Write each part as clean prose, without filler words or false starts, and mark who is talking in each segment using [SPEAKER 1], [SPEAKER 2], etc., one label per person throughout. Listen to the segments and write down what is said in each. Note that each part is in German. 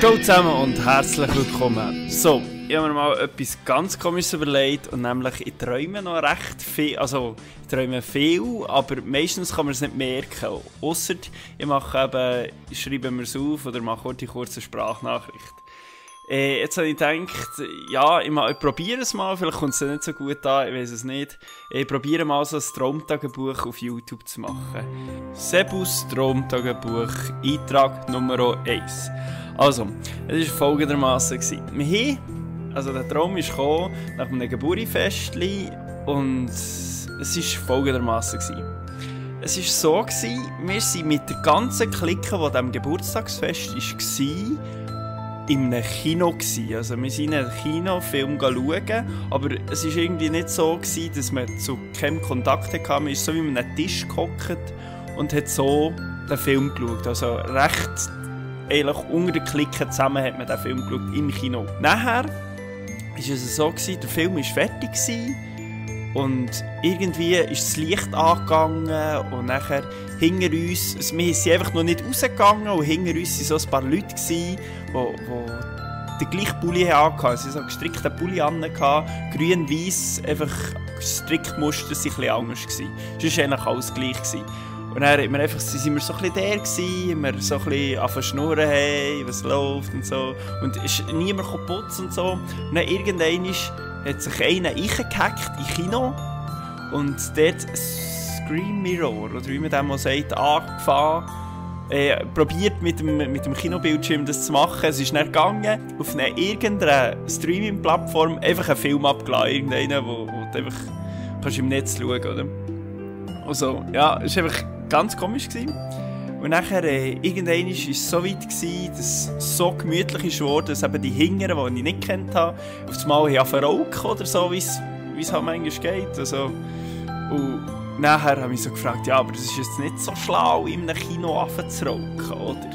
[SPEAKER 1] Hallo zusammen und herzlich willkommen. So, ich habe mir mal etwas ganz Komisches überlegt und nämlich ich träume noch recht viel, also ich träume viel, aber meistens kann man es nicht merken. Ausser ich schreibe mir es auf oder mache eine kurze Sprachnachricht. Jetzt habe ich gedacht, ja, ich probiere es mal, vielleicht kommt es nicht so gut an, ich weiß es nicht. Ich probiere mal so ein Traumtagebuch auf YouTube zu machen. Sebus Traumtagebuch, Eintrag Nummer 1. Also, es war folgendermaßen. Der Traum ist gekommen nach einem Geburtstagsfestli und es war folgendermaßen. Es war so, wir waren mit der ganzen Clique, die am Geburtstagsfest war, in einem Kino. Also wir sind in einem Kinofilm schauen, aber es war irgendwie nicht so, dass man zu keinem Kontakt hatte. Man ist so wie an einem Tisch gehockt und hat so den Film geschaut. Also recht eigentlich unter den Klicken zusammen hat man den Film geschaut, im Kino. Nachher war es so, der Film war fertig und irgendwie ist das Licht angegangen und nachher hinter uns, wir sind einfach noch nicht rausgegangen und hinter uns waren so ein paar Leute, die den gleichen Pulli hatten. Sie hatten so einen gestrickten Pulli an, grün-weiss, einfach Strickmuster, das war ein bisschen anders. Es war eigentlich alles gleich. Und dann sind wir so ein bisschen wir so ein bisschen anfangen schnurren, hey, was läuft und so. Und es ist niemand putzen und so. Und dann irgendwann hat sich einer reingehackt im Kino und dort ein Screen Mirror, oder wie man dem mal sagt, angefangen. Probiert mit dem Kinobildschirm das zu machen. Es ist dann gegangen, auf irgendeiner Streaming-Plattform einfach einen Film abgeladen. Irgendeinen, wo du einfach kannst im Netz schauen, oder? Also, ja, es war einfach ganz komisch. Und nachher, irgendwann war es so weit, dass es so gemütlich wurde, dass eben die Hingeren, die ich nicht kennt habe, auf einmal rauchen oder so, wie es halt manchmal geht. Also, und nachher habe ich mich so gefragt, ja, aber das ist jetzt nicht so schlau, in einem Kino zu rauchen, oder?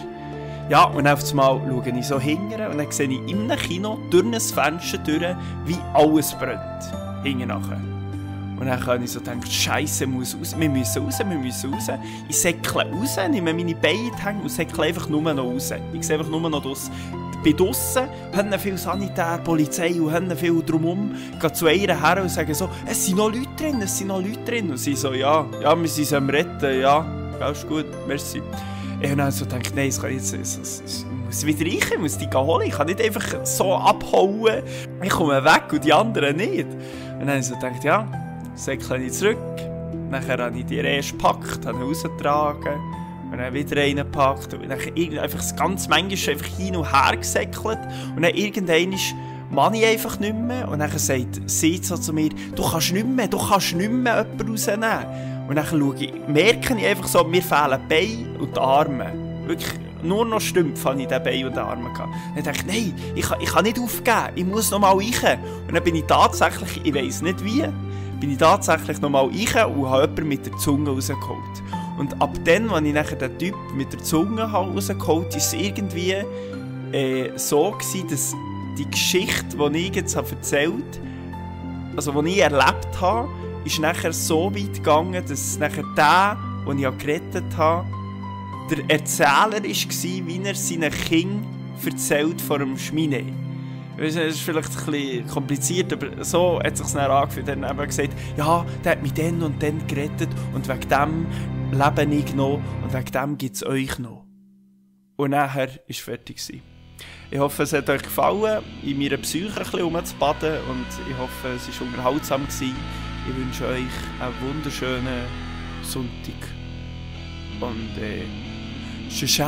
[SPEAKER 1] Ja, und auf einmal schaue ich so hingern und dann sehe ich in einem Kino durch ein Fenster durch, wie alles brennt. Hinten nachher. Und dann habe ich so gedacht, Scheiße, wir müssen raus. Ich säckle raus, nehme meine Beine in die Hände und säckle einfach nur noch raus. Ich sehe einfach nur noch draussen. Ich bin draussen, haben viel Sanitär, Polizei und haben viel drumherum. Gehe zu einer her und sagen so, es sind noch Leute drin. Und sie so, ja, wir sind am Retten, ja, ist gut, merci. Ich habe dann so gedacht, nein, das kann ich jetzt, ich muss wieder rein, ich muss die holen. Ich kann nicht einfach so abhauen. Ich komme weg und die anderen nicht. Und dann habe ich so gedacht, ja, säckle ich zurück, nachher habe ich die erst gepackt, habe ihn rausgetragen und dann wieder reingepackt und dann einfach das ganze Manchmal einfach hin und her gesäckelt und dann irgendwann mache ich einfach nicht mehr und dann sagt sie so zu mir, du kannst nicht mehr jemanden rausnehmen. Und dann merke ich einfach so, mir fehlen die Beine und die Arme. Wirklich, nur noch Stümpfe habe ich die Beine und die Arme gehabt. Und dann dachte ich, nein, ich kann nicht aufgeben, ich muss noch mal rein. Und dann bin ich tatsächlich, ich weiss nicht wie, noch mal rein und habe jemanden mit der Zunge rausgeholt. Und ab dann, als ich nachher den Typ mit der Zunge rausgeholt habe, war es irgendwie so gewesen, dass die Geschichte, die ich jetzt erzählt habe, also die ich erlebt habe, ist nachher so weit gegangen, dass nachher der, den ich gerettet habe, der Erzähler war, wie er seinen Kindern erzählt vor dem Schmine. Das ist vielleicht ein bisschen kompliziert, aber so hat es sich dann angefühlt. Er hat gesagt, ja, der hat mich dann und dann gerettet und wegen dem lebe ich noch und wegen dem gibt es euch noch. Und nachher war es fertig. Ich hoffe, es hat euch gefallen, in meiner Psyche ein bisschen rumzubaden und ich hoffe, es war unterhaltsam gewesen. Ich wünsche euch einen wunderschönen Sonntag und tschüss.